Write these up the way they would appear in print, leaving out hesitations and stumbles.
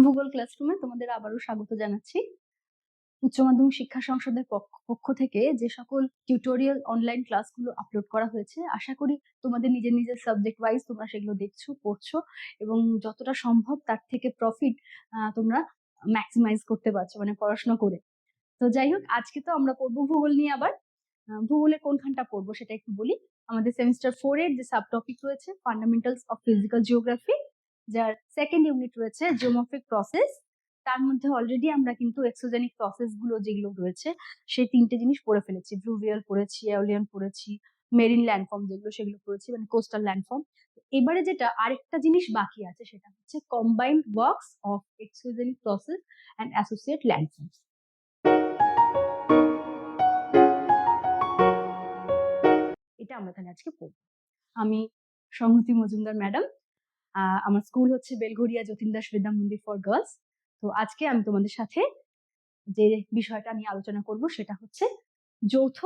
ভূগোল ক্লাসরুমে তোমাদের আবারও স্বাগত জানাচ্ছি। উচ্চ মাধ্যমিক শিক্ষা সংসদের পক্ষ থেকে যে সকল টিউটোরিয়াল অনলাইন ক্লাসগুলো আপলোড করা হয়েছে, আশা করি তোমাদের নিজের নিজের সাবজেক্ট ওয়াইজ তোমরা সেগুলো দেখছো, পড়ছো এবং যতটা সম্ভব তার থেকে প্রফিট তোমরা ম্যাক্সিমাইজ করতে পারছো, মানে পড়াশোনা করে। তো যাই হোক, আজকে তো আমরা পড়বো ভূগোল নিয়ে। আবার ভূগোলের কোনখানটা পড়বো সেটা একটু বলি। আমাদের সেমিস্টার 4 এর যে সাব টপিক রয়েছে ফান্ডামেন্টালস অফ ফিজিক্যাল জিওগ্রাফি, যার সেকেন্ড ইউনিট রয়েছে জিওমর্ফিক প্রসেস। তার মধ্যে অলরেডি আমরা কিন্তু এক্সোজেনিক প্রসেস গুলো যেগুলো রয়েছে সেই তিনটে জিনিস পড়ে ফেলেছি। ফ্লুভিয়াল পড়েছি, এওলিয়ান পড়েছি, মেরিন ল্যান্ডফর্ম যেগুলো সেগুলো পড়েছি, মানে কোস্টাল ল্যান্ডফর্ম। এবারে যেটা আরেকটা জিনিস বাকি আছে সেটা হচ্ছে combined works of exogenic process and associate landforms. এটা আমরা তাহলে আজকে পড়ব। আমি সংহতি মজুমদার ম্যাডাম, আমার স্কুল হচ্ছে বেলঘরিয়া যতীন দাস বিদ্যা মন্দির ফর গার্লস। তো আজকে আমি তোমাদের সাথে যে বিষয়টা নিয়ে আলোচনা করব সেটা হচ্ছে যৌথ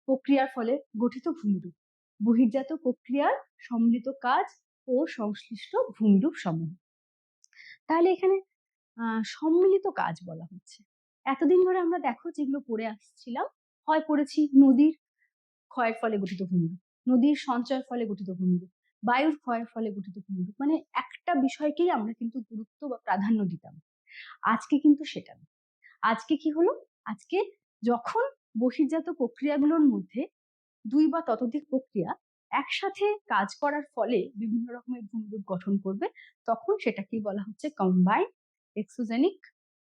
প্রক্রিয়ার ফলে গঠিত ভূমিরূপ, বহির্জাত প্রক্রিয়ার সম্মিলিত কাজ ও সংশ্লিষ্ট ভূমিরূপ সমূহ। তাহলে এখানে সম্মিলিত কাজ বলা হচ্ছে। এতদিন ধরে আমরা দেখো যেগুলো পড়ে আসছিলাম, হয় পড়েছি নদীর ক্ষয়ের ফলে গঠিত ভূমিরূপ, নদীর সঞ্চয়ের ফলে গঠিত ভূমিরূপ, বায়ুর ক্ষয়ের ফলে গঠিত ভূমিরূপ, মানে একটা বিষয়কেই আমরা কিন্তু গুরুত্ব বা প্রাধান্য দিতাম। আজকে কিন্তু সেটা না। আজকে কি হলো, আজকে যখন বহির্জাত প্রক্রিয়াগুলোর মধ্যে দুই বা ততোধিক প্রক্রিয়া একসাথে কাজ করার ফলে বিভিন্ন রকমের ভূমিরূপ গঠন করবে, তখন সেটাকেই বলা হচ্ছে combined exogenic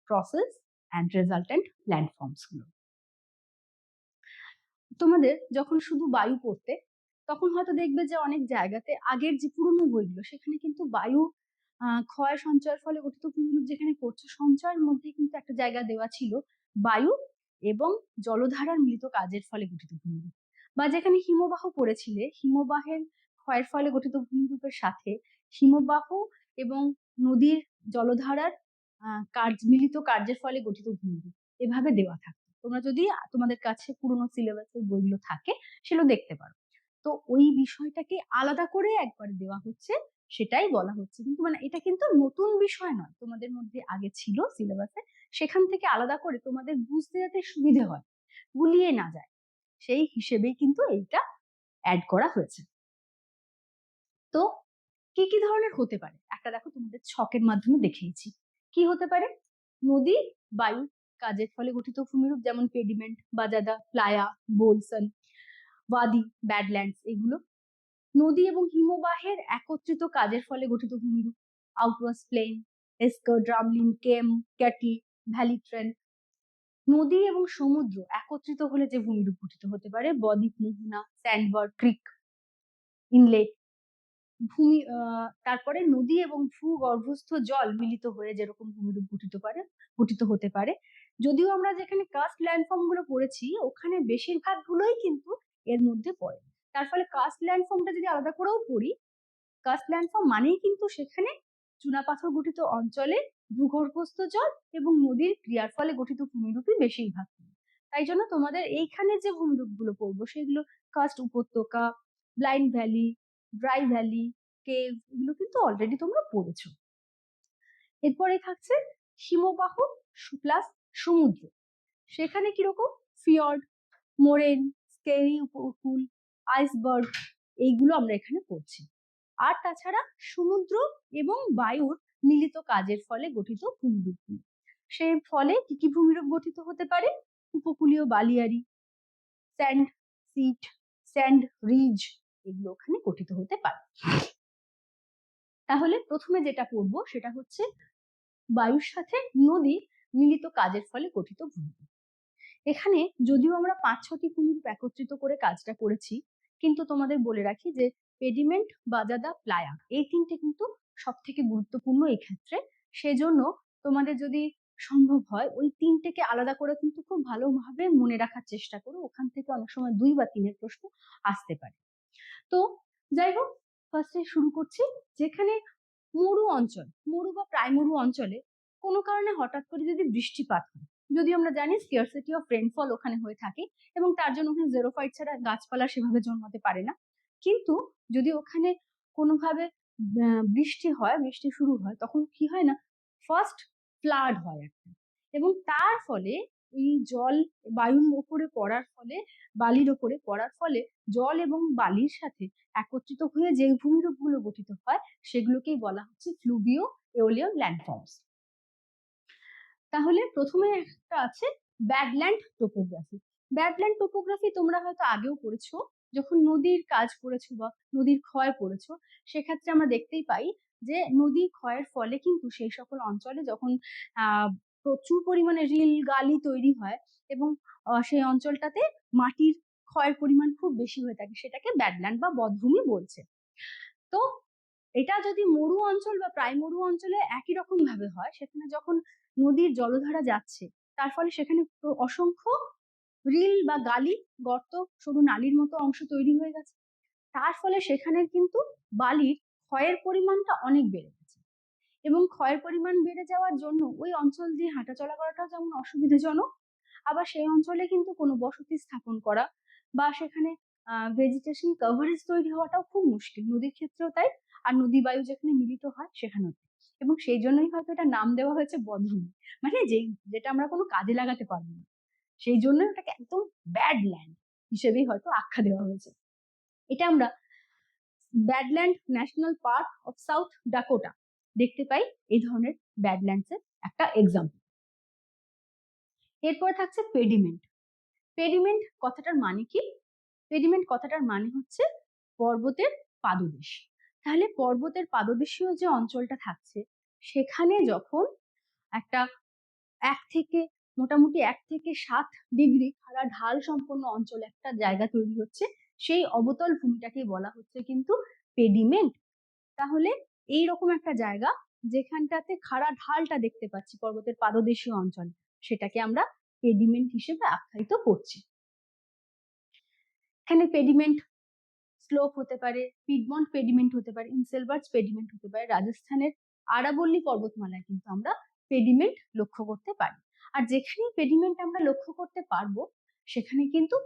process and resultant landforms গুলো। তোমাদের যখন শুধু বায়ু পড়তে, তখন হয়তো দেখবে যে অনেক জায়গাতে আগের যে পুরনো বইগুলো সেখানে কিন্তু বায়ু ক্ষয় সঞ্চয়ের ফলে গঠিত ভূমিরূপ যেখানে পড়ছে, সঞ্চয়ের মধ্যে কিন্তু একটা জায়গা দেওয়া ছিল বায়ু এবং জলধারার মিলিত কাজের ফলে গঠিত ভূমিরূপ। বা যেখানে হিমবাহ পড়েছিলে, হিমবাহের ক্ষয়ের ফলে গঠিত ভূমিরূপের সাথে হিমবাহ এবং নদীর জলধারার মিলিত কার্যের ফলে গঠিত ভূমিরূপ এভাবে দেওয়া থাকতো। তোমরা যদি তোমাদের কাছে পুরোনো সিলেবাসের বইগুলো থাকে সেগুলো দেখতে পারো। তো ওই বিষয়টাকে আলাদা করে একবার দেওয়া হচ্ছে, সেটাই বলা হচ্ছে। কিন্তু মানে এটা কিন্তু নতুন বিষয় নয়, তোমাদের মধ্যে আগে ছিল সিলেবাসে, সেখান থেকে আলাদা করে তোমাদের বুঝতে যাতে সুবিধে হয়, গুলিয়ে না যায়, সেই হিসেবেই কিন্তু এইটা অ্যাড করা হয়েছে। তো কি কি ধরনের হতে পারে একটা দেখো, তোমাদের ছকের মাধ্যমে দেখিয়েছি। কি হতে পারে? নদী বায়ু কাজের ফলে গঠিত ভূমিরূপ, যেমন পেডিমেন্ট, বাজাদা, প্লায়া, বোলসন, ওয়াদি, ব্যাডল্যান্ডস এগুলো। নদী এবং হিমবাহের একত্রিত কাজের ফলে গঠিত ভূমিরূপ, আউটওয়াশ প্লেন, এস্কার, ড্রামলিন, কেম, ক্যাটল, ভ্যালি ট্রেন। নদী এবং সমুদ্র একত্রিত হলে যে ভূমিরূপ গঠিত হতে পারে, বদ্বীপ, মোহনা, স্যান্ডবার, ক্রিক, ইনলেট। ভূমি তারপরে নদী এবং ভূগর্ভস্থ জল মিলিত হয়ে যেরকম ভূমিরূপ গঠিত হতে পারে। যদিও আমরা যেখানে কাস্ট ল্যান্ডফর্ম গুলো পড়েছি ওখানে বেশিরভাগ গুলোই কিন্তু এর মধ্যে পড়ে। তার ফলে কাস্ট ল্যান্ডফর্মটা যদি আলাদা করেও পড়ি, কাস্ট ল্যান্ডফর্ম মানেই কিন্তু সেখানে চুনাপাথর গঠিত অঞ্চলে ভূগর্ভস্থ জল এবং নদীর ক্রিয়ার ফলে গঠিত ভূমিরূপই বেশিরভাগ। তাই জন্য তোমাদের এইখানে যে ভূমিরূপ গুলো পড়বো সেগুলো কাস্ট উপত্যকা, blind valley, dry valley, cave, এগুলো কিন্তু অলরেডি তোমরা পড়েছো। এরপরে থাকছে হিমবাহ প্লাস সমুদ্র। সেখানে কিরকম ফিয়র্ড, মোরেন, স্কেরি উপকূল, আইসবার্গ, এইগুলো আমরা এখানে পড়ছি। আর তাছাড়া সমুদ্র এবং বায়ুর মিলিত কাজের ফলে গঠিত ভূমিরূপ। সেই ফলে কি কি ভূমিরূপ গঠিত হতে পারে? উপকূলীয় বালিয়াড়ি, স্যান্ড সিট, স্যান্ড রিজ, এগুলো ওখানে গঠিত হতে পারে। তাহলে প্রথমে যেটা পড়বো সেটা হচ্ছে বায়ুর সাথে নদী মিলিত কাজের ফলে গঠিত ভূমিরূপ। এখানে যদিও আমরা 5-6টি ভূমিরূপ একত্রিত করে কাজটা করেছি, কিন্তু তোমাদের বলে রাখি যে পেডিমেন্ট, বাজাদা, প্লায়া এই তিনটে কিন্তু সব থেকে গুরুত্বপূর্ণ এই ক্ষেত্রে। সেজন্য তোমাদের যদি সম্ভব হয় ওই তিনটেকে আলাদা করে কিন্তু খুব ভালোভাবে মনে রাখার চেষ্টা করো, ওখান থেকে অনেক সময় 2 বা 3-এর প্রশ্ন আসতে পারে। তো যাই হোক, ফার্স্টে শুরু করছি। যেখানে মরু অঞ্চল, মরু বা প্রাইমরু অঞ্চলে কোনো কারণে হঠাৎ করে যদি বৃষ্টিপাত হয়, যদি আমরা জানি স্কারসিটি অফ রেনফল ওখানে হয়ে থাকে এবং তার জন্য ওখানে জেরোফাইট ছাড়া গাছপালা সেভাবে জন্মাতে পারে না, কিন্তু যদি ওখানে কোনোভাবে বৃষ্টি হয়, বৃষ্টি শুরু হয়, তখন কি হয় না, ফার্স্ট ফ্লাড হয় একটা, এবং তার ফলে এই জল বায়ুর ওপরে পড়ার ফলে, বালির ওপরে পড়ার ফলে জল এবং বালির সাথে একত্রিত হয়ে যে ভূমিরূপগুলো গঠিত হয় সেগুলোকেই বলা হচ্ছে ফ্লুভিও এওলিয়ান ল্যান্ডফর্মস। তাহলে প্রথমে একটা আছে ব্যাডল্যান্ড টোপোগ্রাফি। ব্যাডল্যান্ড টোপোগ্রাফি তোমরা হয়তো আগেও পড়েছো, যখন নদীর কাজ পড়েছো বা নদীর ক্ষয় পড়েছো, সেক্ষেত্রে আমরা দেখতেই পাই যে নদী ক্ষয়ের ফলে কিন্তু সেই সকল অঞ্চলে যখন প্রচুর পরিমাণে রিল গালি তৈরি হয় এবং সেই অঞ্চলটাতে মাটির ক্ষয়ের পরিমাণ খুব বেশি হয়ে থাকে, সেটাকে ব্যাডল্যান্ড বা বধ্যভূমি বলছে। তো এটা যদি মরু অঞ্চল বা প্রায় মরু অঞ্চলে একই রকম ভাবে হয়, সেখানে যখন নদীর জলধারা যাচ্ছে তার ফলে সেখানে অসংখ্য রিল বা গালি, গর্ত, সরু নালীর মতো অংশ তৈরি হয়ে গেছে। তার ফলে সেখানে কিন্তু বালির ক্ষয়ের পরিমাণটা অনেক বেড়ে গেছে, এবং ক্ষয়ের পরিমাণ বেড়ে যাওয়ার জন্য ওই অঞ্চল দিয়ে হাঁটাচলা করাটাও যেমন অসুবিধাজনক, আবার সেই অঞ্চলে কিন্তু কোনো বসতি স্থাপন করা বা সেখানে ভেজিটেশন কভারেজ তৈরি হওয়াটাও খুব মুশকিল, নদীর ক্ষেত্রেও তাই, আর নদী বায়ু যেখানে মিলিত হয় সেখানেও। এবং সেই জন্যই হয়তো এটা নাম দেওয়া হয়েছে বনভূমি, মানে যেটা আমরা কোনো কাজে লাগাতে পারবো না, সেই জন্য ওটাকে একদম ব্যাড ল্যান্ড হিসেবেই হয়তো আখ্যা দেওয়া হয়েছে। এটা আমরা badland national park of South Dakota দেখতে পাই এই ধরনের ব্যাডল্যান্ডস এর একটা এক্সাম্পল। এরপর থাকছে পেডিমেন্ট। পেডিমেন্ট কথাটার মানে কি? পেডিমেন্ট কথাটার মানে হচ্ছে পর্বতের পাদদেশ। তাহলে পর্বতের পাদদেশীয় যে অঞ্চলটা থাকছে সেখানে যখন একটা মোটামুটি 1 থেকে 7 ডিগ্রি খাড়া ঢাল সম্পন্ন অঞ্চল একটা জায়গা তৈরি হচ্ছে, সেই অবতল ভূমিটাকে বলা হচ্ছে কিন্তু পেডিমেন্ট। তাহলে এইরকম একটা জায়গা যেখানটাতে খাড়া ঢালটা দেখতে পাচ্ছি পর্বতের পাদদেশীয় অঞ্চল, সেটাকে আমরা পেডিমেন্ট হিসেবে আখ্যায়িত করছি। এখানে পেডিমেন্ট স্লোপ হতে পারে, পিডমন্ট পেডিমেন্ট হতে পারে, ইনসেলবার্টস পেডিমেন্ট হতে পারে। রাজস্থানের আরাবল্লী পর্বতমালায় কিন্তু আমরা পেডিমেন্ট লক্ষ্য করতে পারি। আর যেখানেই পেডিমেন্ট আমরা লক্ষ্য করতে পারবো সেখানে কিন্তু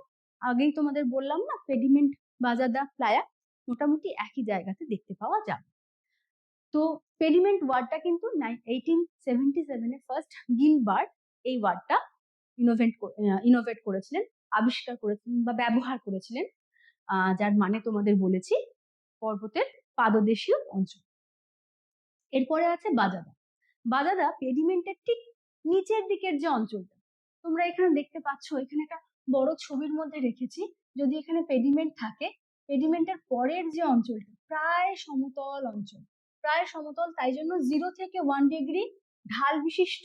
আগেই তোমাদের বললাম না, পেডিমেন্ট, বাজাদা, প্লায়া মোটামুটি একই জায়গাতে দেখতে পাওয়া যাবে। তো পেডিমেন্ট ওয়ার্ডটা কিন্তু 1877 ফার্স্ট গিলবার্ট এই ওয়ার্ডটা ইনোভেট করেছিলেন, আবিষ্কার করেছিলেন বা ব্যবহার করেছিলেন, যার মানে তোমাদের বলেছি পর্বতের পাদদেশীয় অঞ্চল। এরপরে আছে বাজাদা। বাজাদা পেডিমেন্টের ঠিক নিচের দিকের যে অঞ্চলটা তোমরা এখানে দেখতে পাচ্ছ, এখানে একটা বড় ছবির মধ্যে রেখেছি। যদি এখানে পেডিমেন্ট থাকে, পেডিমেন্টের পরের যে অঞ্চলটা প্রায় সমতল অঞ্চল, প্রায় সমতল, তাই জন্য 0 থেকে 1 ডিগ্রি ঢাল বিশিষ্ট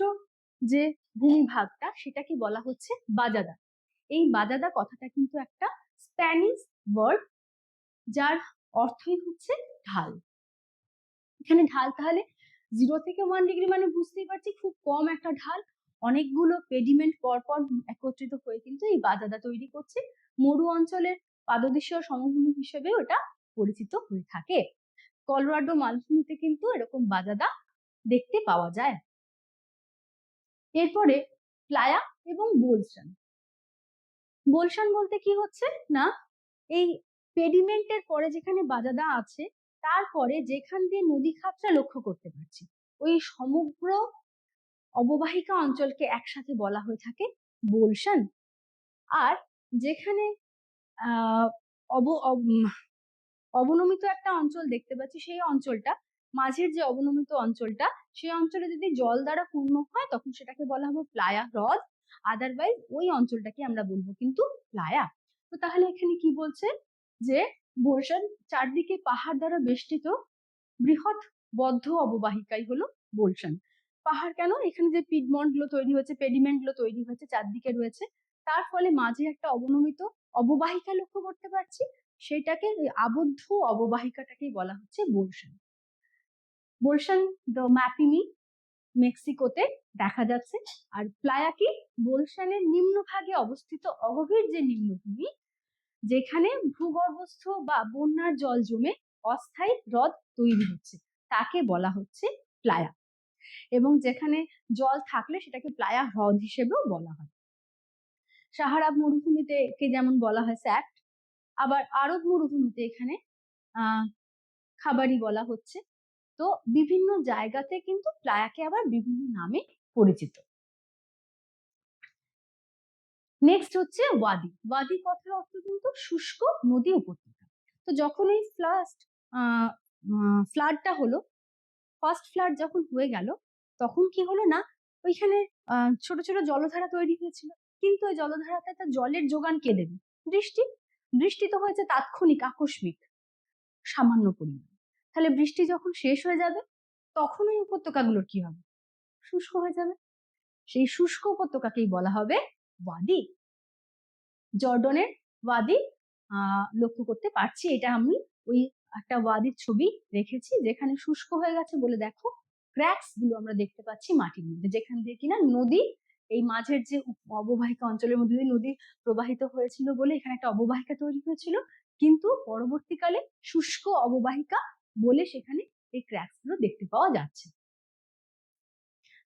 যে ভূমিভাগটা সেটাকে বলা হচ্ছে বাজাদা। এই বাজাদা কথাটা কিন্তু একটা স্প্যানিশ ওয়ার্ড, যার অর্থই হচ্ছে ঢাল। এখানে ঢাল তাহলে 0 থেকে 1 ডিগ্রি মানে বুঝতেই পারছি খুব কম একটা ঢাল, অনেকগুলো পেডিমেন্ট পরপর একত্রিত হয়ে কিন্তু এই বাজাদা তৈরি করছে। মরু অঞ্চলের পাদদেশীয় সমভূমি হিসেবে ওটা পরিচিত হয়ে থাকে। কলোরাডো মালভূমিতে কিন্তু এরকম বাজাদা দেখতে পাওয়া যায়। এরপরে প্লায়া এবং বোলশান। বোলশান বলতে কি হচ্ছে না, এই পেডিমেন্টের পরে যেখানে বাজাদা আছে তারপরে যেখান দিয়ে নদী খাতটা লক্ষ্য করতে পারছি, ওই সমগ্র অববাহিকা অঞ্চলকে একসাথে বলা হয়ে থাকে বোলশান। আর যেখানে আহ অবনমিত একটা অঞ্চল দেখতে পাচ্ছি, সেই অঞ্চলটা, মাঝের যে অবনমিত অঞ্চলটা, সেই অঞ্চলে যদি জল দ্বারা পূর্ণ হয় তখন সেটাকে বলা হবে প্লায়া হ্রদ, আদারওয়াইজ ওই অঞ্চলটাকে আমরা বলবো কিন্তু প্লায়া। তো তাহলে এখানে কি বলছে যে বোলশান চারদিকে পাহাড় দ্বারা বেষ্টিত বৃহৎ বদ্ধ অববাহিকাই হলো বোলশান। পাহাড় কেন? এখানে যে পিডমন্ট গুলো তৈরি হয়েছে, পেডিমেন্ট গুলো তৈরি হয়েছে চারদিকে রয়েছে, তার ফলে মাঝে একটা অবনমিত অববাহিকা লক্ষ্য করতে পারছি, সেটাকে আবদ্ধ অববাহিকাটাকেই বলা হচ্ছে বোলশান। বোলশান দ্য ম্যাপিমি মেক্সিকোতে দেখা যাচ্ছে। আর প্লায়া কি? বোলশানের নিম্নভাগে অবস্থিত অগভীর যে নিম্নভূমি, যেখানে ভূগর্ভস্থ বা বন্যার জল জমে অস্থায়ী হ্রদ তৈরি হচ্ছে, তাকে বলা হচ্ছে প্লায়া। এবং যেখানে জল থাকলে সেটাকে প্লায়া হ্রদ হিসেবেও বলা হয়। সাহারা মরুভূমিতে কে যেমন বলা হয় স্যাক্ট, আবার আরব মরুভূমিতে এখানে খাবারি বলা হচ্ছে। তো বিভিন্ন জায়গাতে কিন্তু প্লায়াকে আবার বিভিন্ন নামে পরিচিত। নেক্সট হচ্ছে ওয়াদি। ওয়াদি কথার অর্থ কিন্তু শুষ্ক নদী উপত্যকা। তো যখন এই ফ্লাডটা হলো, ফার্স্ট ফ্লাড যখন হয়ে গেল, তখন কি হলো না, ওইখানে ছোট ছোট জলধারা তৈরি হয়েছিল, কিন্তু ওই জলধারাতে একটা জলের যোগান কে দেবে? বৃষ্টি। বৃষ্টি তো হয়েছে তাৎক্ষণিক, আকস্মিক, সামান্য পরিমাণ। তাহলে বৃষ্টি যখন শেষ হয়ে যাবে, তখন ওই উপত্যকাগুলোর কি হবে? শুষ্ক হয়ে যাবে। সেই শুষ্ক উপত্যকাকেই বলা হবে ওয়াদি। জর্ডনের ওয়াদি লক্ষ্য করতে পারছি, এটা আমি ওই একটা ওয়াদির ছবি রেখেছি যেখানে শুষ্ক হয়ে গেছে বলে দেখো ক্র্যাকস গুলো আমরা দেখতে পাচ্ছি মাটির মধ্যে, যেখান দিয়ে কিনা নদী, এই মাঝের যে অববাহিকা অঞ্চলের মধ্যে দিয়ে নদী প্রবাহিত হয়েছিল বলে এখানে একটা অববাহিকা তৈরি হয়েছিল, কিন্তু পরবর্তীকালে শুষ্ক অববাহিকা বলে সেখানে এই ক্র্যাকস গুলো দেখতে পাওয়া যাচ্ছে।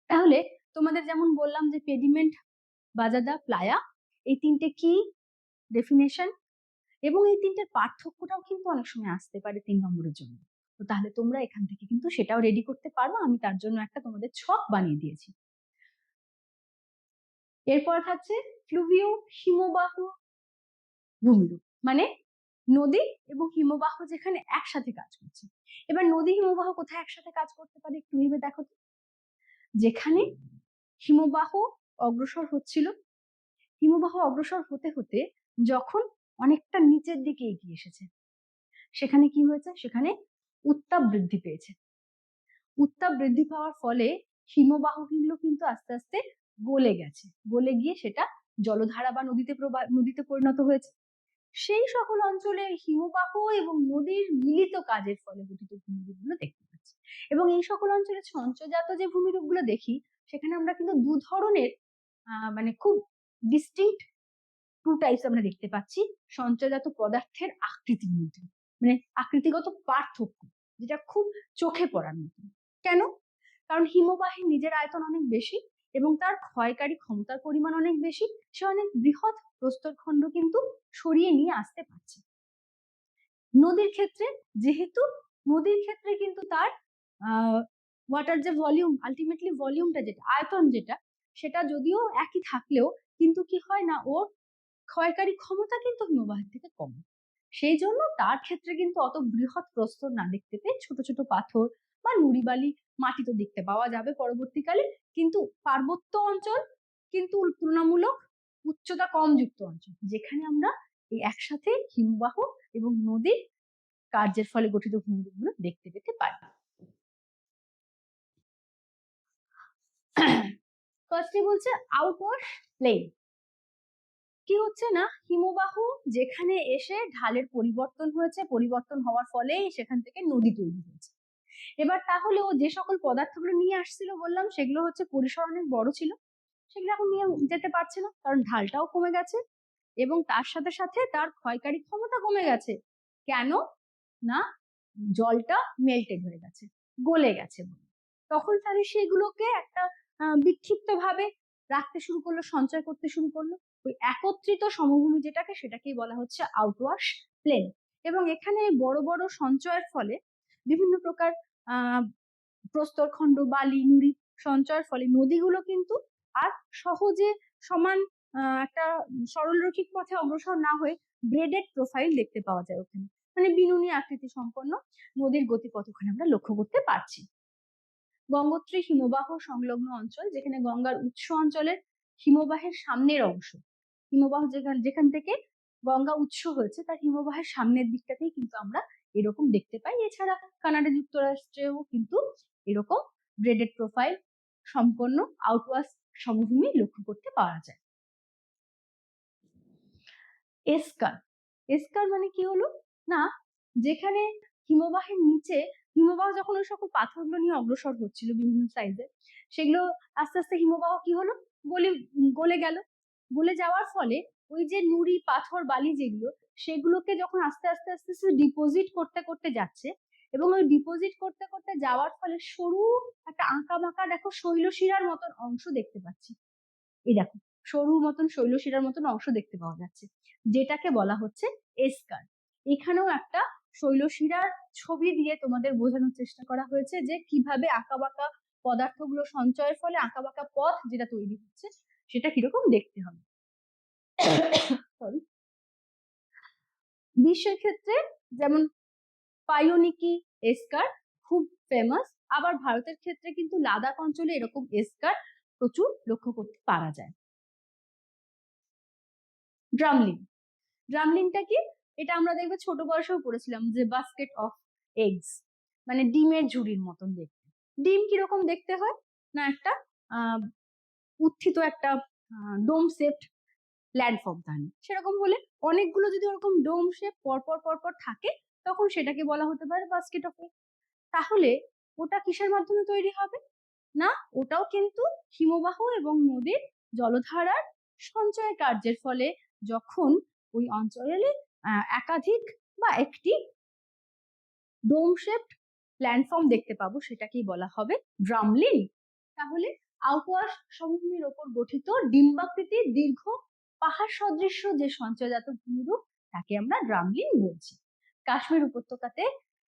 তাহলে তোমাদের যেমন বললাম যে পেডিমেন্ট, বাজাদা, প্লায়া, এই তিনটে কি ডেফিনেশন, এবং এই তিনটের পার্থক্যটাও কিন্তু অনেক সময় আসতে পারে 3 নম্বরের জন্য। তো তাহলে তোমরা এখান থেকে কিন্তু সেটাও রেডি করতে পারো, আমি তার জন্য একটা তোমাদের ছক বানিয়ে দিয়েছি। এরপর থাকছে ফ্লুভিও হিমবাহ ভূমিরূপ, মানে নদী এবং হিমবাহ যেখানে একসাথে কাজ করছে। এবার নদী হিমবাহ কোথায় একসাথে কাজ করতে পারে একটু ভেবে দেখো তো। যেখানে হিমবাহ অগ্রসর হচ্ছিল, হিমবাহ অগ্রসর হতে হতে যখন অনেকটা নিচের দিকে এগিয়ে এসেছে, সেখানে কি হয়েছে? সেখানে উত্তাপ বৃদ্ধি পেয়েছে। উত্তাপ বৃদ্ধি পাওয়ার ফলে হিমবাহগুলো কিন্তু আস্তে আস্তে গলে গেছে, গলে গিয়ে সেটা জলধারা বা নদীতে পরিণত হয়েছে। সেই সকল অঞ্চলে হিমবাহ এবং নদীর মিলিত কাজের ফলে গঠিত ভূমিরূপগুলো দেখতে পাচ্ছি। এবং এই সকল অঞ্চলে সঞ্চয়জাত যে ভূমিরূপগুলো দেখি, সেখানে আমরা কিন্তু দু ধরনের মানে খুব ডিস্টিংক্ট টু টাইপস আমরা দেখতে পাচ্ছি সঞ্চয়জাত পদার্থের আকৃতির মধ্যে, মানে আকৃতিগত পার্থক্য, যেটা খুব চোখে পড়ার মতো। কেন? কারণ হিমবাহের নিজের আয়তন অনেক বেশি এবং তার ক্ষয়কারী ক্ষমতার পরিমাণ অনেক বেশি, সে অনেক বৃহৎ প্রস্তরখণ্ড কিন্তু সরিয়ে নিয়ে আসতে পারছে। নদীর ক্ষেত্রে যেহেতু নদীর ক্ষেত্রে কিন্তু তার ওয়াটার যে ভলিউম, আলটিমেটলি ভলিউমটা যেটা, আয়তন যেটা, সেটা যদিও একই থাকলেও কিন্তু কি হয় না, ওর ক্ষয়কারী ক্ষমতা কিন্তু হিমবাহের থেকে কম। সেই জন্য তার ক্ষেত্রে কিন্তু অত বৃহৎ প্রস্তর না দেখতে পেয়ে ছোট ছোট পাথর বা নুড়ি বালি, মাটি তো দেখতে পাওয়া যাবে পরবর্তীকালে, কিন্তু পার্বত্য অঞ্চল কিন্তু তুলনামূলক উচ্চতা কম যুক্ত অঞ্চল, যেখানে আমরা এই একসাথে হিমবাহ এবং নদীর কার্যের ফলে গঠিত ভূমিরূপগুলো দেখতে পেতে পারি। ফার্স্টে বলছে আউটওয়াশ প্লেন। কি হচ্ছে না, হিমবাহ যেখানে এসে ঢালের পরিবর্তন হয়েছে, পরিবর্তন হওয়ার ফলে সেখান থেকে নদী তৈরি হয়েছে। এবার তাহলে ও যে সকল পদার্থগুলো নিয়ে আসছিল বললাম, সেগুলো হচ্ছে পরিসর অনেক বড় ছিল, সেগুলো এখন নিয়ে যেতে পারছে না, কারণ ঢালটাও কমে গেছে এবং তার সাথে সাথে তার ক্ষয়কারী ক্ষমতা কমে গেছে। কেন না, জলটা মেল্টেড হয়ে গেছে, গলে গেছে। তখন তাহলে সেগুলোকে একটা বিক্ষিপ্ত ভাবে রাখতে শুরু করলো, সঞ্চয় করতে শুরু করলো। ওই একত্রিত সমভূমি যেটাকে, সেটাকেই বলা হচ্ছে আউটওয়াশ প্লেন। এবং এখানে বড় বড় সঞ্চয়ের ফলে বিভিন্ন প্রকার প্রস্তরখণ্ড, বালি, নুড়ি সঞ্চয়ের ফলে নদীগুলো কিন্তু আর সহজে সমান একটা সরলরৈখিক পথে অগ্রসর না হয়ে ব্রেডেড প্রোফাইল দেখতে পাওয়া যায় ওখানে, মানে বিনুনি আকৃতি সম্পন্ন নদীর গতিপথ ওখানে আমরা লক্ষ্য করতে পারছি। গঙ্গোত্রী হিমবাহ সংলগ্ন অঞ্চল, যেখানে গঙ্গার উৎস অঞ্চলের হিমবাহের সামনের অংশ, হিমবাহ যেখান থেকে গঙ্গা উৎস হয়েছে তার হিমবাহের সামনের দিকটাতেই কিন্তু আমরা এরকম দেখতে পাই। এছাড়া কানাডা যুক্তরাষ্ট্রেও কিন্তু এরকম ব্রেডেড প্রোফাইল সম্পন্ন আউটওয়াশ সমভূমি লক্ষ্য করতে পাওয়া যায়। এস্কার। এস্কার মানে কি হলো না, যেখানে হিমবাহের নিচে, হিমবাহ যখন ওই সকল পাথরগুলো নিয়ে অগ্রসর হচ্ছিল বিভিন্ন সাইজে, সেগুলো আস্তে আস্তে হিমবাহ কি হলো, গলে গেল। গলে যাওয়ার ফলে ওই যে নুড়ি, পাথর, বালি যেগুলো, সেগুলোকে যখন আস্তে আস্তে আস্তে আস্তে ডিপোজিট করতে করতে যাচ্ছে, এবং ওই ডিপোজিট করতে করতে যাওয়ার ফলে সরু একটা আঁকা বাঁকা দেখো শৈলশিরার মতন অংশ দেখতে পাচ্ছি। এই দেখো সরু মতন শৈলশিরার মতন অংশ দেখতে পাওয়া যাচ্ছে, যেটাকে বলা হচ্ছে এস্কার। এখানেও একটা শৈলশিরার ছবি দিয়ে তোমাদের বোঝানোর চেষ্টা করা হয়েছে যে কিভাবে আঁকাবাঁকা পদার্থগুলো সঞ্চয়ের ফলে আঁকাবাঁকা পথ যেটা তৈরি হচ্ছে সেটা কিরকম দেখতে হবে। বিশ্বের ক্ষেত্রে যেমন পায়োনিকি এস্কার খুব ফেমাস, আবার ভারতের ক্ষেত্রে কিন্তু লাদাখ অঞ্চলে এরকম এস্কার প্রচুর লক্ষ্য করতে পারা যায়। ড্রামলিন, ড্রামলিনটা কি? এটা আমরা দেখবে ছোট বয়সেও পড়েছিলাম যে বাস্কেট অফ এগস, মানে ডিমের ঝুড়ির মতন দেখতে। ডিম কিরকম দেখতে হয় না, একটা উত্থিত একটা ডোম শেপড প্ল্যাটফর্ম থাকে, সেরকম হলে অনেকগুলো যদি ওরকম ডোম শেপ পরপর পরপর থাকে তখন সেটাকে বলা হতে পারে বাস্কেট অফ এগস। তাহলে ওটা কিসের মাধ্যমে তৈরি হবে না, ওটাও কিন্তু হিমবাহ এবং নদীর জলধারার সঞ্চয় কার্যের ফলে যখন ওই অঞ্চলে একাধিক বা একটি ডোম শেপড প্ল্যাটফর্ম দেখতে পাবো সেটাকেই বলা হবে ড্রামলিন। তাহলে আউটওয়াশ সমভূমির ওপর গঠিত ডিম্বাকৃতির দীর্ঘ পাহাড় সদৃশ্য যে সঞ্চয়জাত ভূমিরূপ তাকে আমরা ড্রামলিন বলছি। কাশ্মীর উপত্যকাতে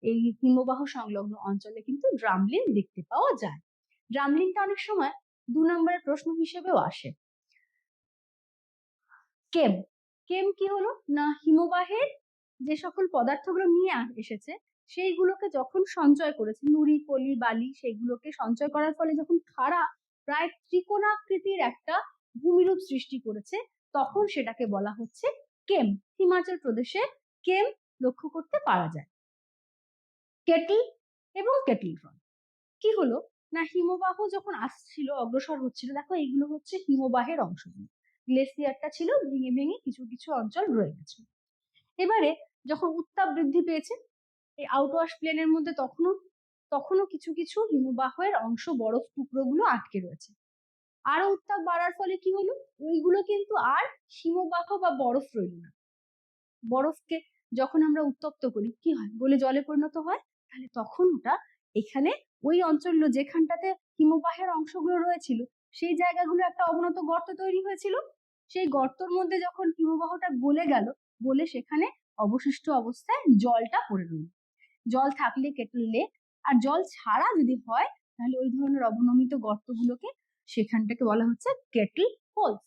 এই হিমবাহ সংলগ্ন অঞ্চলে কিন্তু ড্রামলিন দেখতে পাওয়া যায়। ড্রামলিনটা অনেক সময় 2 নম্বরের প্রশ্ন হিসেবেও আসে। কেম, কেম কি হলো না, হিমবাহের যে সকল পদার্থগুলো নিয়ে এসেছে সেইগুলোকে যখন সঞ্চয় করেছে, নুড়ি পলি বালি, সেগুলোকে সঞ্চয় করার ফলে যখন খাড়া প্রায় ত্রিকোণাকৃতির একটা ভূমিরূপ সৃষ্টি করেছে তখন সেটাকে বলা হচ্ছে কেম। হিমাচল প্রদেশে কেম লক্ষ্য করতে পারা যায়। কেটল এবং কেটল রন কি হলো না, হিমবাহ যখন আসছিল অগ্রসর হচ্ছিল, দেখো এইগুলো হচ্ছে হিমবাহের অংশগুলো, গ্লেসিয়ারটা ছিল ভেঙে ভেঙে কিছু কিছু অঞ্চল রয়ে গেছে। এবারে যখন উত্তাপ বৃদ্ধি পেয়েছে এই আউটওয়াশ প্লেনের মধ্যে তখনও কিছু কিছু হিমবাহের অংশ বরফ টুকরোগুলো আটকে রয়েছে। আরো উত্তাপ বাড়ার ফলে কি হলো, ওইগুলো কিন্তু আর হিমবাহ বা বরফ রইল না। বরফকে যখন আমরা উত্তপ্ত করি কি হয়, গলে জলে পরিণত হয়, তাহলে তখন ওটা এখানে ওই অঞ্চলগুলো যেখানটাতে হিমবাহের অংশগুলো রয়েছিল সেই জায়গাগুলো একটা অবনত গর্ত তৈরি হয়েছিল, সেই গর্তর মধ্যে যখন হিমবাহটা গলে গেল, গলে সেখানে অবশিষ্ট অবস্থায় জলটা পড়ে রইল। জল থাকলে কেটল লেক, আর জল ছাড়া যদি হয় তাহলে ওই ধরনের অবনমিত গর্তগুলোকে সেখানটাকে বলা হচ্ছে কেটল ফলস।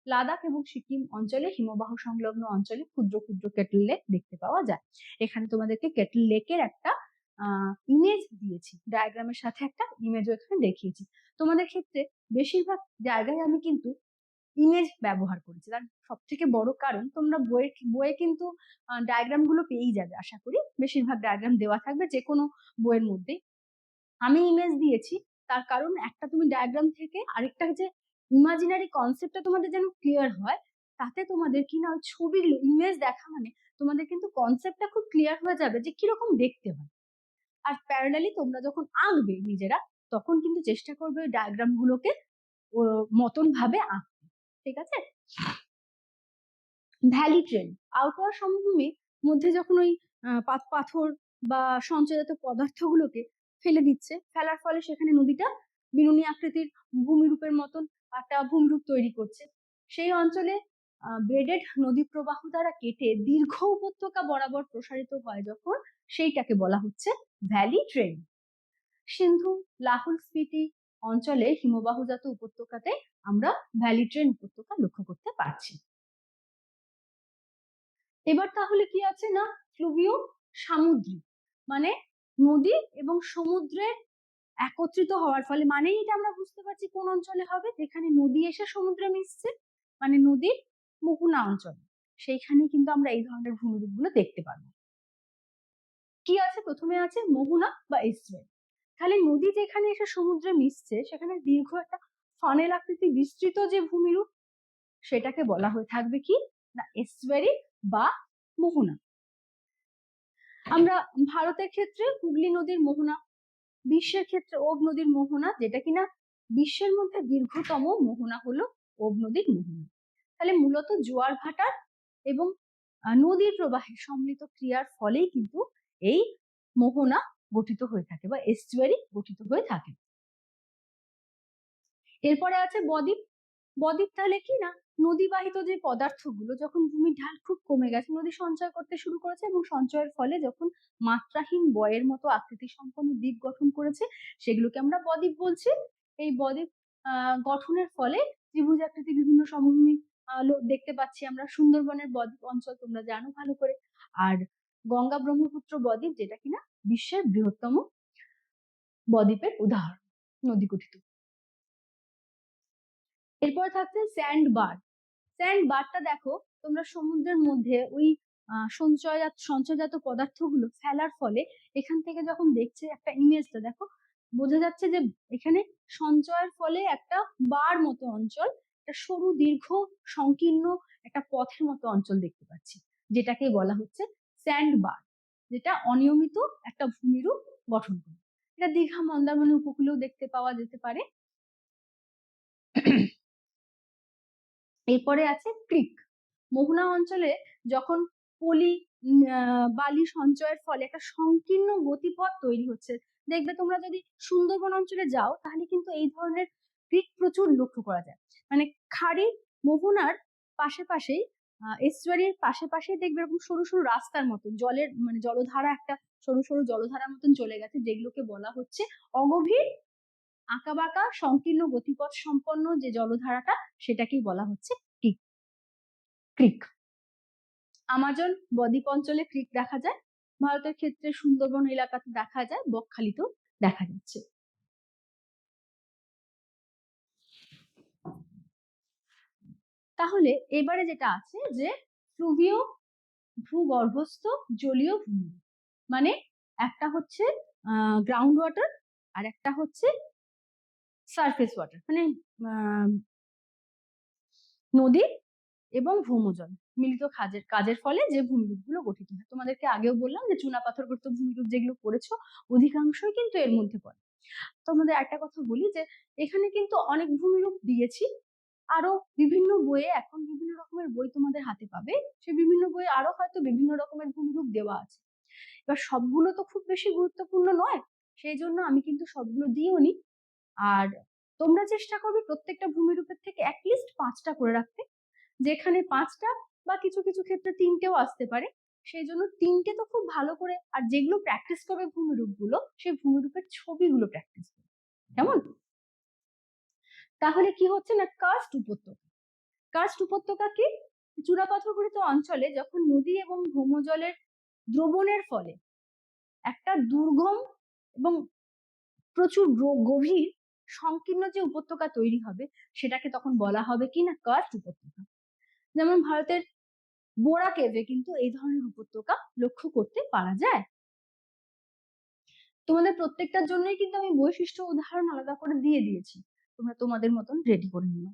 লাদাখ এবং সিকিম অঞ্চলে হিমবাহ সংলগ্ন অঞ্চলে ক্ষুদ্র ক্ষুদ্র কেটল লেক দেখতে পাওয়া যায়। এখানে তোমাদেরকে কেটল লেকের একটা ইমেজ দিয়েছি, ডায়াগ্রামের সাথে একটা ইমেজও এখানে দেখিয়েছি। তোমাদের ক্ষেত্রে বেশিরভাগ জায়গায় আমি কিন্তু ইমেজ ব্যবহার করেছি, তার সব থেকে বড় কারণ তোমরা বইয়ে কিন্তু ডায়াগ্রাম গুলো পেয়েই যাবে, আশা করি বেশিরভাগ ডায়াগ্রাম দেওয়া থাকবে যে কোনো বইয়ের মধ্যে। আমি ইমেজ দিয়েছি তার কারণ একটা তুমি ডায়াগ্রাম থেকে আরেকটা যে ইমাজিনারি কনসেপ্টটা তোমাদের যেন ক্লিয়ার হয়, তাতে তোমাদের কি না ওই ছবিগুলো ইমেজ দেখা মানে তোমাদের কিন্তু কনসেপ্টটা খুব ক্লিয়ার হয়ে যাবে যে কিরকম দেখতে হয়। আর প্যারালালি তোমরা যখন আঁকবে নিজেরা তখন কিন্তু চেষ্টা করবে ওই ডায়াগ্রাম গুলোকে মতন ভাবে আঁকতে, ঠিক আছে? ভ্যালি ট্রেন, আউটওয়াশ সমভূমির মধ্যে যখন ওই পাথর বা সঞ্চয়জাত পদার্থগুলোকে ফেলে দিচ্ছে, ফেলার ফলে সেখানে নদীটা বিনুনি আকৃতির ভূমিরূপের মতন একটা ভূমিরূপ তৈরি করছে। সেই অঞ্চলে ব্রেডেড নদী প্রবাহ দ্বারা কেটে দীর্ঘ উপত্যকা বরাবর প্রসারিত হয় যখন, সেইটাকে বলা হচ্ছে ভ্যালি ট্রেন। সিন্ধু লাহুল স্পিতি অঞ্চলে হিমবাহজাত উপত্যকাতে আমরা ভ্যালি ট্রেন উপত্যকা লক্ষ্য করতে পারছি। এবার তাহলে কি আছে না, ফ্লুভিও সামুদ্রিক, মানে নদী এবং সমুদ্রের একত্রিত হওয়ার ফলে, মানেই এটা আমরা বুঝতে পারছি কোন অঞ্চলে হবে যেখানে নদী এসে সমুদ্রে মিশছে, মানে নদীর মোহনা অঞ্চল, সেইখানে কিন্তু আমরা এই ধরনের ভূমিরূপ গুলো দেখতে পাবো। কি আছে, প্রথমে আছে মোহনা বা এস্টুয়ারি। তাহলে নদী যেখানে এসে সমুদ্রে মিশছে সেখানে দীর্ঘ একটা ফানেল আকৃতি বিস্তৃত যে ভূমিরূপ সেটাকে বলা হয়ে থাকবে কি না এস্টুয়ারি বা মোহনা। আমরা ভারতের ক্ষেত্রে হুগলি নদীর মোহনা, বিশ্বের ক্ষেত্রে ওব নদীর মোহনা, যেটা কিনা বিশ্বের মধ্যে দীর্ঘতম মোহনা হলো ওব নদীর মোহনা। তাহলে মূলত জোয়ার ভাটার এবং নদীর প্রবাহের সম্মিলিত ক্রিয়ার ফলেই কিন্তু এই মোহনা গঠিত হয়ে থাকে বা এস্টুয়ারি গঠিত হয়ে থাকে। এরপরে আছে বদ্বীপ। বদ্বীপ তাহলে কি না, নদীবাহিত যে পদার্থগুলো যখন ভূমির ঢাল খুব কমে গেছে, নদী সঞ্চয় করতে শুরু করেছে এবং সঞ্চয়ের ফলে যখন মাত্রাহীন বয়ের মতো আকৃতি সম্পন্ন দ্বীপ গঠন করেছে, সেগুলোকে আমরা বদ্বীপ বলছি। এই বদ্বীপ গঠনের ফলে ত্রিভুজ আকৃতি বিভিন্ন সমভূমি দেখতে পাচ্ছি আমরা। সুন্দরবনের বদ্বীপ অঞ্চল তোমরা জানো ভালো করে। আর গঙ্গা ব্রহ্মপুত্র বদ্বীপ, যেটা কিনা বিশ্বের বৃহত্তম বদ্বীপের উদাহরণ, নদী গঠিত। এরপর থাকছে স্যান্ড বার। স্যান্ড বারটা দেখো তোমরা, সমুদ্রের মধ্যে ওই সঞ্চয়জাত পদার্থগুলো ফেলার ফলে এখান থেকে যখন দেখছে একটা ইমেজটা, দেখো বোঝা যাচ্ছে যে এখানে সঞ্চয়ের ফলে একটা বার মতো অঞ্চল, একটা সরু দীর্ঘ সংকীর্ণ একটা পথের মতো অঞ্চল দেখতে পাচ্ছি, যেটাকে বলা হচ্ছে স্যান্ড বার, যেটা অনিয়মিত একটা ভূমিরূপ গঠন করে। এটা দীঘা মন্দারমণি উপকূলেও দেখতে পাওয়া যেতে পারে। এরপরে আছে ক্রিক। মোহনা অঞ্চলে যখন পলি বালি সঞ্চয়ের ফলে একটা সংকীর্ণ গতিপথ তৈরি হচ্ছে, দেখবে তোমরা যদি সুন্দরবন অঞ্চলে যাও তাহলে কিন্তু এই ধরনের ক্রিক প্রচুর লক্ষ্য করা যায়। মানে খাড়ি মোহনার পাশে এস্টুয়ারির পাশে দেখবে এরকম সরু সরু রাস্তার মতো জলের, মানে জলধারা, একটা সরু সরু জলধারার মতন চলে গেছে, যেগুলোকে বলা হচ্ছে অগভীর আঁকাবাঁকা সংকীর্ণ গতিপথ সম্পন্ন যে জলধারাটা, সেটাকেই বলা হচ্ছে ক্রিক। আমাজন বদ্বীপ অঞ্চলে ক্রিক দেখা যায়, ভারতের ক্ষেত্রে সুন্দরবন এলাকাতে দেখা যায়, বকখালিতেও দেখা যাচ্ছে। তাহলে এবারে যেটা আছে যে ফ্লুভিয় ভূগর্ভস্থ জলীয় ভূমি, মানে একটা হচ্ছে গ্রাউন্ড ওয়াটার আর একটা হচ্ছে সারফেস ওয়াটার, মানে নদী এবং ভৌমজল মিলিত কাজের ফলে যে ভূমিরূপ গুলো গঠিত হয়। তোমাদেরকে আগেও বললাম যে চুনা পাথর গঠিত ভূমিরূপ যেগুলো পড়েছো অধিকাংশই কিন্তু এর মধ্যে পড়ে। তোমাদের একটা কথা বলি যে এখানে কিন্তু অনেক ভূমিরূপ দিয়েছি, আরো বিভিন্ন বইয়ে, এখন বিভিন্ন রকমের বই তোমাদের হাতে পাবে, সেই বিভিন্ন বইয়ে আরো হয়তো বিভিন্ন রকমের ভূমিরূপ দেওয়া আছে। এবার সবগুলো তো খুব বেশি গুরুত্বপূর্ণ নয়, সেই জন্য আমি কিন্তু সবগুলো দিও নি। আর তোমরা চেষ্টা করবে প্রত্যেকটা ভূমিরূপের থেকে অ্যাটলিস্ট 5টা করে রাখতে, যেখানে 5টা বা কিছু কিছু ক্ষেত্রে 3টেও আসতে পারে, সেই জন্য 3টে তো খুব ভালো করে, আর যেগুলো প্র্যাকটিস করবে ভূমিরূপ গুলো, সেই ভূমিরূপের ছবিগুলো প্র্যাকটিস করবে, কেমন? তাহলে কি হচ্ছে না, কার্স্ট উপত্যকা। কার্স্ট উপত্যকা কি? চূড়াপাথর গঠিত অঞ্চলে যখন নদী এবং ভৌমজলের দ্রবণের ফলে একটা দুর্গম এবং প্রচুর গভীর সংকীর্ণ যে উপত্যকা তৈরি হবে, সেটাকে তখন বলা হবে কি না, কার্স্ট উপত্যকা। যেমন ভারতের বোরা কেভে কিন্তু এই ধরনের উপত্যকা লক্ষ্য করতে পারা যায়। তোমাদের প্রত্যেকটার জন্যই কিন্তু আমি বৈশিষ্ট্য উদাহরণ আলাদা করে দিয়ে দিয়েছি, তোমরা তোমাদের মতন রেডি করে নিও।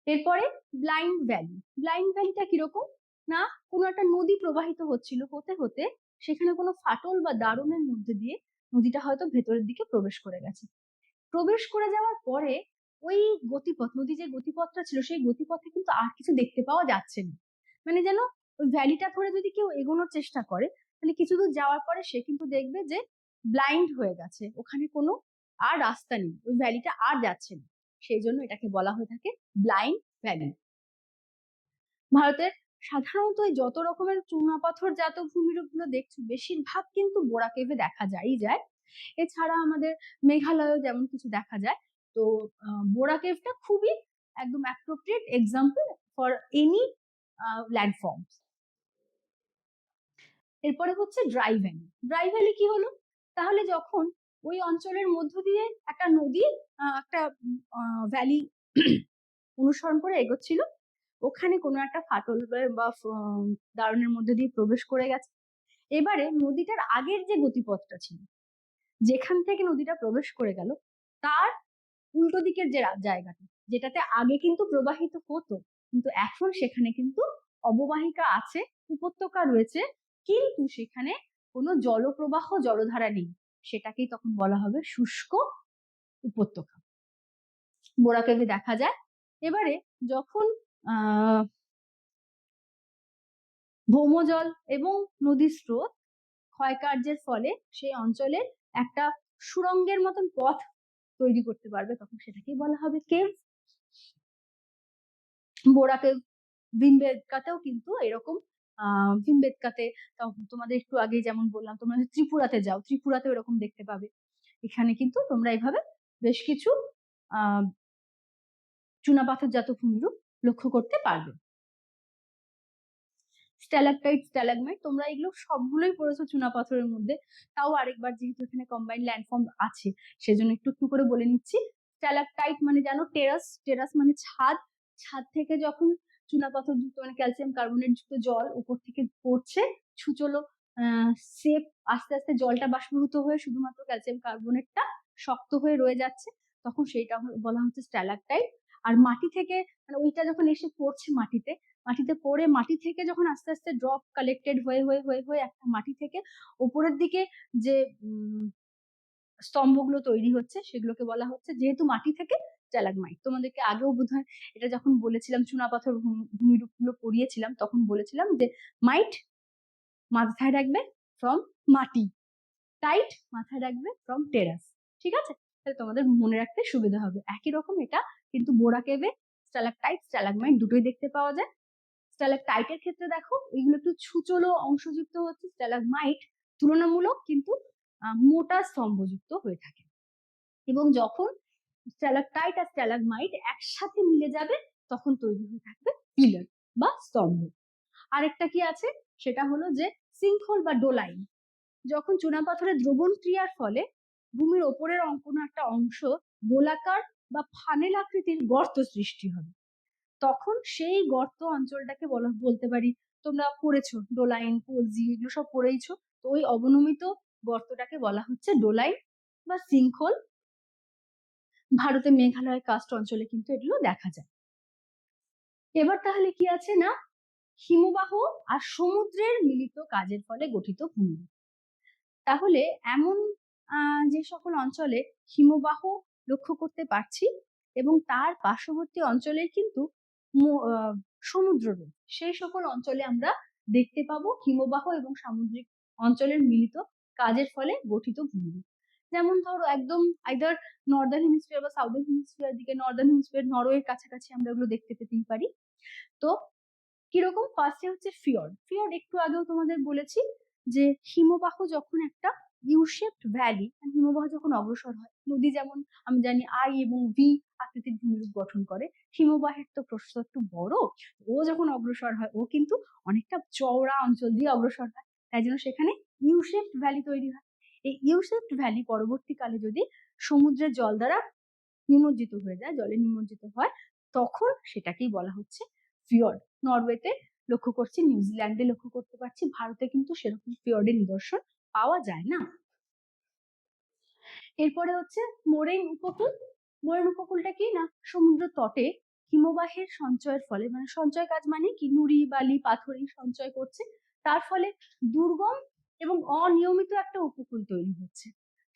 এরপরে ব্লাইন্ড ভ্যালি। ব্লাইন্ড ভ্যালিটা কিরকম না, কোনো একটা নদী প্রবাহিত হচ্ছিল, হতে হতে সেখানে কোনো ফাটল বা দারুণের মধ্যে দিয়ে নদীটা হয়তো ভেতরের দিকে প্রবেশ করে গেছে। প্রবেশ করে যাওয়ার পরে ওই গতিপথ, নদী যে গতিপথটা ছিল, সেই গতিপথে কিন্তু আর কিছু দেখতে পাওয়া যাচ্ছে না। মানে যেন ওই ভ্যালিটা ধরে যদি কেউ এগোনোর চেষ্টা করে, তাহলে কিছু দূর যাওয়ার পরে সে কিন্তু দেখবে যে ব্লাইন্ড হয়ে গেছে, ওখানে কোনো আর রাস্তা নেই, ওই ভ্যালিটা আর যাচ্ছে না। সেই জন্য এটাকে বলা হয়ে থাকে ব্লাইন্ড ভ্যালি। ভারতের সাধারণত যত রকমের চুনাপাথর জাত ভূমিরূপ গুলো দেখছো, বেশিরভাগ কিন্তু বোরা কেভে দেখা যায়। এছাড়া আমাদের মেঘালয়ে যেমন কিছু দেখা যায়। তো বোরা কেভটা খুবই একদম appropriate example for any landform. এরপরে হচ্ছে ড্রাই ভ্যালি। ড্রাই ভ্যালি কি হলো, তাহলে যখন ওই অঞ্চলের মধ্য দিয়ে একটা নদী একটা ভ্যালি অনুসরণ করে এগোচ্ছিল, ওখানে কোনো একটা ফাটল বা দারুণের মধ্যে দিয়ে প্রবেশ করে গেছে। এবারে নদীটার আগের যে গতিপথটা ছিল, যেখান থেকে নদীটা প্রবেশ করে গেল, তার উল্টো দিকের যে জায়গাটা, যেটাতে আগে কিন্তু প্রবাহিত হতো, কিন্তু এখন সেখানে কিন্তু অববাহিকা আছে, উপত্যকা রয়েছে, কিন্তু সেখানে কোনো জলপ্রবাহ জলধারা নেই, সেটাকেই তখন বলা হবে শুষ্ক উপত্যকা। বোরা কেভে দেখা যায়। এবারে যখন ভৌমজল এবং নদীর স্রোত ক্ষয়কার্যের ফলে সেই অঞ্চলে একটা সুড়ঙ্গের মতন পথ তৈরি করতে পারবে, তখন সেটাকেই বলা হবে কেভ। বোরাকে ভীমবেটকাতেও কিন্তু এরকম ভীমবেটকাতে তোমাদের একটু আগে যেমন বললাম, তোমরা যদি ত্রিপুরাতে যাও, ত্রিপুরাতেও এরকম দেখতে পাবে। এখানে কিন্তু তোমরা এইভাবে বেশ কিছু চুনাপাথরজাত ভূমিরূপ লক্ষ্য করতে পারবে। স্ট্যালাকটাইট, স্ট্যালাগমাইট, তোমরা এগুলো সবগুলোই পড়েছো চুনাপাথরের মধ্যে, তাও আরেকবার যেহেতু এখানে কম্বাইন্ড ল্যান্ডফর্ম আছে সেজন্য একটু একটু করে বলে নিচ্ছি। স্ট্যালাকটাইট মানে জানো টেরাস, টেরাস মানে ছাদ, ছাদ থেকে যখন চুনাপাথর যুক্ত মানে ক্যালসিয়াম কার্বনেট যুক্ত জল উপর থেকে পড়ছে, ছুচলো সেপ, আস্তে আস্তে জলটা বাষ্পীভূত হয়ে শুধুমাত্র ক্যালসিয়াম কার্বনেটটা শক্ত হয়ে রয়ে যাচ্ছে, তখন সেইটা বলা হচ্ছে স্ট্যালাকটাইট। আর মাটি থেকে মানে ওইটা যখন এসে পড়ছে মাটিতে, মাটিতে পড়ে মাটি থেকে যখন আস্তে আস্তে ড্রপ কালেক্টেড হয়ে হয়ে হয়ে হয়ে একটা মাটি থেকে উপরের দিকে যে স্তম্ভগুলো তৈরি হচ্ছে সেগুলোকে বলা হচ্ছে, যেহেতু মাটি থেকে স্ট্যালাগমাইট। তোমাদেরকে আগেও বোধহয় এটা যখন বলেছিলাম চুনাপাথর ভূমিরূপগুলো পড়িয়েছিলাম তখন বলেছিলাম যে মাইট মাথায় রাখবে ফ্রম মাটি, টাইট মাথায় রাখবে ফ্রম টেরাস। ঠিক আছে, তাহলে তোমাদের মনে রাখতে সুবিধা হবে। একই রকম এটা কিন্তু বোরা কেভে স্ট্যালাকটাইট স্ট্যালাগমাইট দুটোই দেখতে পাওয়া যায়। স্ট্যালাকটাইটের ক্ষেত্রে দেখো এগুলো একটু ছুচলো অংশযুক্ত হচ্ছে, স্ট্যালাগমাইট তুলনামূলক কিন্তু মোটা স্তম্ভযুক্ত হয়ে থাকে। এবং যখন স্ট্যালাকটাইট আর স্ট্যালাগমাইট একসাথে মিলে যাবে তখন তৈরি হয়ে থাকবে পিলার বা স্তম্ভ। আরেকটা কি আছে সেটা হলো যে সিঙ্কহোল বা ডোলাইন। যখন চুনাপাথরের দ্রবণ ক্রিয়ার ফলে ভূমির ওপরের কোনো একটা অংশ গোলাকার বা ফানেল আকৃতির গর্ত সৃষ্টি হবে, তখন সেই গর্ত অঞ্চলটাকে বলতে পারি, তোমরা পড়েছো ডোলাইন, পোলজি এগুলো সব পড়েইছো, তো ওই অবনমিত গর্তটাকে বলা হচ্ছে ডোলাইন বা সিঙ্কহোল। ভারতের মেঘালয় কাস্ট অঞ্চলে কিন্তু এগুলো দেখা যায়। এবার তাহলে কি আছে না, হিমবাহ আর সমুদ্রের মিলিত কাজের ফলে গঠিত ভূমি। তাহলে এমন যে সকল অঞ্চলে হিমবাহ লক্ষ্য করতে পারছি এবং তার পার্শ্ববর্তী অঞ্চলে কিন্তু সমুদ্র রয়েছে, সেই সকল অঞ্চলে আমরা দেখতে পাবো হিমবাহ এবং সামুদ্রিক অঞ্চলের মিলিত কাজের ফলে গঠিত ভূমি। যেমন ধরো একদম আইদার নর্দার্ন হেমিস্ফিয়ার বা সাউদার্ন হেমিস্ফিয়ার দিকে, নর্দার্ন হেমিস্ফিয়ার নরওয়ের কাছাকাছি আমরা এগুলো দেখতে পেতেই পারি। তো কিরকম, ফার্স্টে হচ্ছে ফিয়র্ড। ফিয়র্ড একটু আগেও তোমাদের বলেছি যে হিমবাহ যখন একটা ইউ শেপড ভ্যালি, হিমবাহ যখন অগ্রসর হয়, নদী যেমন আমি জানি আই এবং ভি আকৃতির ভূমিরূপ গঠন করে, হিমবাহের তো প্রস্থ একটু বড়, ও যখন অগ্রসর হয় ও কিন্তু অনেকটা চওড়া অঞ্চল দিয়ে অগ্রসর হয়, তাই জন্য সেখানে ইউ শেপড ভ্যালি তৈরি হয়। এই ইউ শেপড ভ্যালি পরবর্তীকালে যদি সমুদ্রের জল দ্বারা নিমজ্জিত হয়ে যায়, জলে নিমজ্জিত হয়, তখন সেটাকেই বলা হচ্ছে ফিয়র্ড। নরওয়েতে লক্ষ্য করছি, নিউজিল্যান্ডে লক্ষ্য করতে পারছি, ভারতে কিন্তু সেরকম ফিয়র্ডের নিদর্শন পাওয়া যায় না। এরপরে হচ্ছে মোরেন উপকূল। মোরেন উপকূলটা কি না, সমুদ্র তটে হিমবাহের সঞ্চয়ের ফলে, মানে সঞ্চয় কাজ মানে কি, নুড়ি বালি পাথরি সঞ্চয় করছে, তার ফলে দুর্গম এবং অনিয়মিত একটা উপকূল তৈরি হচ্ছে,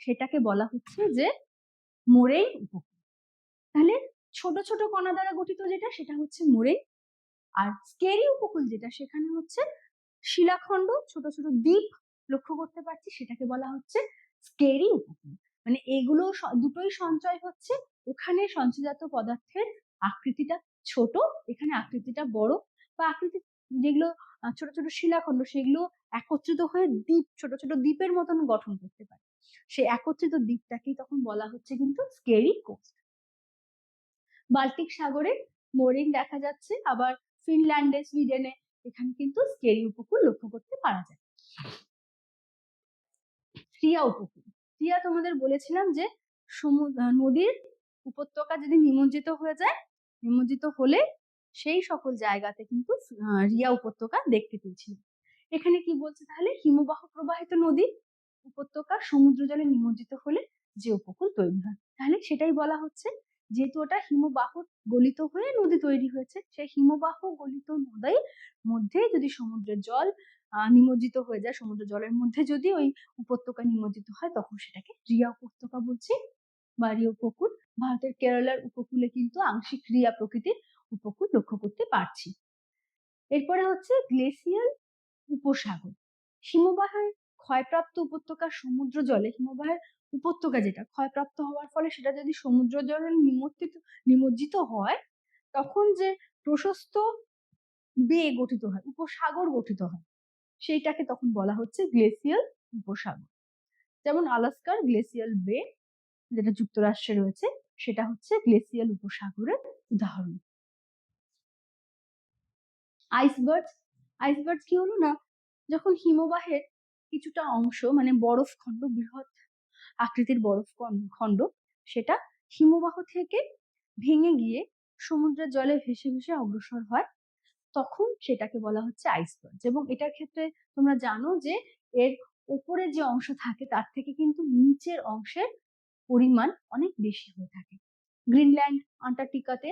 সেটাকে বলা হচ্ছে যে মোরেন উপকূল। তাহলে ছোট ছোট কণা দ্বারা গঠিত যেটা সেটা হচ্ছে মোরেন, আর স্কেরি উপকূল যেটা সেখানে হচ্ছে শিলাখণ্ড ছোট ছোট দ্বীপ লক্ষ্য করতে পারছি, সেটাকে বলা হচ্ছে স্কেরি উপকূল। মানে এগুলো দুটোই সঞ্চয় হচ্ছে, ওখানে সঞ্চয়জাত পদার্থের আকৃতিটা ছোট, এখানে আকৃতিটা বড়, বা আকৃতি যেগুলো ছোট ছোট শিলাখণ্ড সেগুলো একত্রিত হয়ে দ্বীপ, ছোট ছোট দ্বীপের মতন গঠন করতে পারে, সেই একত্রিত দ্বীপটাকেই তখন বলা হচ্ছে কিন্তু স্কেরি কোস্ট। বাল্টিক সাগরে মোরেন দেখা যাচ্ছে, আবার ফিনল্যান্ডে সুইডেনে এখানে কিন্তু স্কেরি উপকূল লক্ষ্য করতে পারা যায়। ক্রিয়া উপকূল, ক্রিয়া তোমাদের বলেছিলাম যে নদীর উপত্যকা যদি নিমজ্জিত হয়ে যায়, নিমজ্জিত হলে সেই সকল জায়গাতে কিন্তু রিয়া উপত্যকা দেখতে পেয়েছিলাম। এখানে কি বলছে তাহলে, হিমবাহ প্রবাহিত নদী উপত্যকা সমুদ্র জলে নিমজ্জিত হলে যে উপকূল তৈরি হয়, তাহলে সেটাই বলা হচ্ছে, যেহেতু ওটা হিমবাহ গলিত হয়ে নদী তৈরি হয়েছে, সেই হিমবাহ গলিত নদীর মধ্যে যদি সমুদ্রের জল নিমজ্জিত হয়ে যায়, সমুদ্র জলের মধ্যে যদি ওই উপত্যকা নিমজ্জিত হয়, তখন সেটাকে রিয়া উপত্যকা বলছি বা রিয়া উপকূল। ভারতের কেরালার উপকূলে কিন্তু আংশিক রিয়া প্রকৃতির উপকূল লক্ষ্য করতে পারছি। এরপরে হচ্ছে গ্লেসিয়াল উপসাগর। হিমবাহের ক্ষয়প্রাপ্ত উপত্যকার সমুদ্র জলে, হিমবাহের উপত্যকা যেটা ক্ষয়প্রাপ্ত হওয়ার ফলে সেটা যদি সমুদ্র জলে নিমজ্জিত হয়, তখন যে প্রশস্ত বে গঠিত হয়, উপসাগর গঠিত হয়, সেইটাকে তখন বলা হচ্ছে গ্লেসিয়াল উপসাগর। যেমন আলাস্কার গ্লেসিয়াল বে যেটা যুক্তরাষ্ট্রে রয়েছে, সেটা হচ্ছে গ্লেসিয়াল উপসাগরের উদাহরণ। আইসবার্গ কি হলো না, যখন হিমবাহের কিছুটা অংশ মানে বরফ খণ্ড, বৃহৎ আকৃতির বরফ খণ্ড, সেটা হিমবাহ থেকে ভেঙে গিয়ে সমুদ্রের জলে ভেসে ভেসে অগ্রসর হয়, তখন সেটাকে বলা হচ্ছে আইসবার্গ। এবং এটার ক্ষেত্রে তোমরা জানো যে এর উপরে যে অংশ থাকে তার থেকে কিন্তু নিচের অংশের পরিমাণ অনেক বেশি হয়ে থাকে। গ্রিনল্যান্ড, আন্টার্কটিকাতে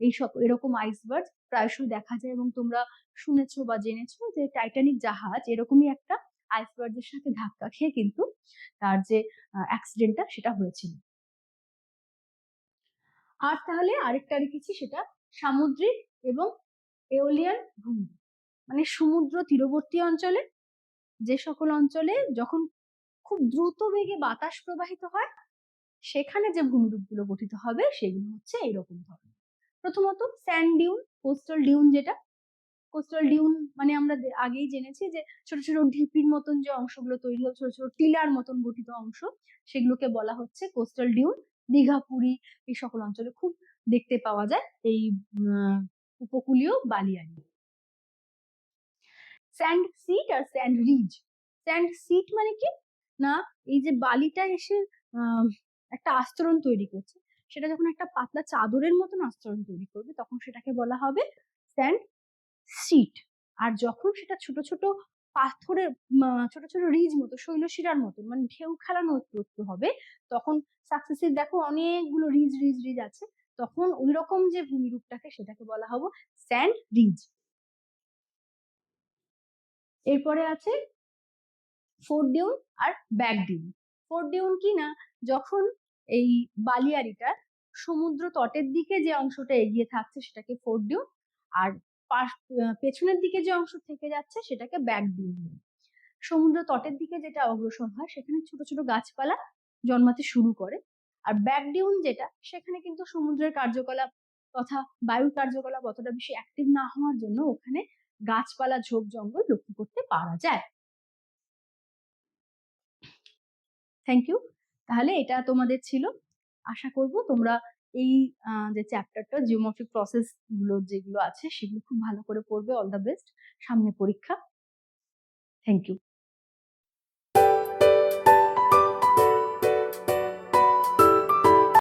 এইসব এরকম আইসবার্গ প্রায়শই দেখা যায়, এবং তোমরা শুনেছো বা জেনেছো যে টাইটানিক জাহাজ এরকমই একটা আইসবার্গের সাথে ধাক্কা খেয়ে কিন্তু তার যে অ্যাক্সিডেন্টটা সেটা হয়েছিল। আর তাহলে আরেকটা রেখেছি, সেটা সামুদ্রিক এবং এওলিয়ান ভূমি, মানে সমুদ্র তীরবর্তী অঞ্চলে যে সকল অঞ্চলে যখন খুব দ্রুত বেগে বাতাস প্রবাহিত হয়, সেখানে যে ভূমিরূপগুলো গঠিত হবে সেগুলো হচ্ছে এরকম ধরনের। প্রথমত স্যান্ড ডিউন, কোস্টাল ডিউন, যেটা কোস্টাল ডিউন মানে আমরা আগেই জেনেছি যে ছোট ছোট ঢিপির মতন যে অংশগুলো তৈরি হয়, ছোট ছোট টিলার মতন গঠিত অংশ, সেগুলোকে বলা হচ্ছে কোস্টাল ডিউন। দীঘা, পুরী এই সকল অঞ্চলে খুব দেখতে পাওয়া যায় এই উপকূলীয় বালিয়াড়ি। স্যান্ড সিট আর স্যান্ড রিজ। স্যান্ড সিট মানে কি না, এই যে বালিটা এসে একটা আস্তরণ তৈরি করছে, সেটা যখন একটা পাতলা চাদরের মতন আস্তরণ তৈরি করবে তখন সেটাকে বলা হবে স্যান্ড সিট। আর যখন সেটা ছোট ছোট পাথরের ছোট ছোট রিজ মতো, শৈলশিরার মতন, মানে ঢেউ খেলানো একটু হবে, তখন সাকসেসিভ দেখো অনেকগুলো রিজ রিজ রিজ আছে, তখন ওই রকম যে ভূমিরূপটাকে সেটাকে বলা হবে স্যান্ড রিজ। এরপরে আছে ফোর ডিউন আর ব্যাক ডিউন। ফোর ডিউন কি না, যখন এই বালিয়াড়িটা সমুদ্র তটের দিকে যে অংশটা এগিয়ে থাকছে সেটাকে ফোর ডিউন, আর পেছনের দিকে যে অংশ থেকে যাচ্ছে সেটাকে ব্যাক ডিউন। সমুদ্র তটের দিকে যেটা অগ্রসর হয় সেখানে ছোট ছোট গাছপালা জন্মাতে শুরু করে, আর ব্যাক ডিউন যেটা, সেখানে কিন্তু সমুদ্রের কার্যকলাপ তথা বায়ুর কার্যকলাপ অতটা বেশি অ্যাক্টিভ না হওয়ার জন্য ওখানে গাছপালা, ঝোপ জঙ্গল লক্ষ্য করতে পারা যায়। Thank you. তাহলে এটা তোমাদের ছিল। আশা করব তোমরা এই যে চ্যাপ্টারটা জিওমেট্রিক প্রসেস গুলো যেগুলো আছে সেগুলো খুব ভালো করে পড়বে। অল দ্য বেস্ট, সামনে পরীক্ষা। Thank you.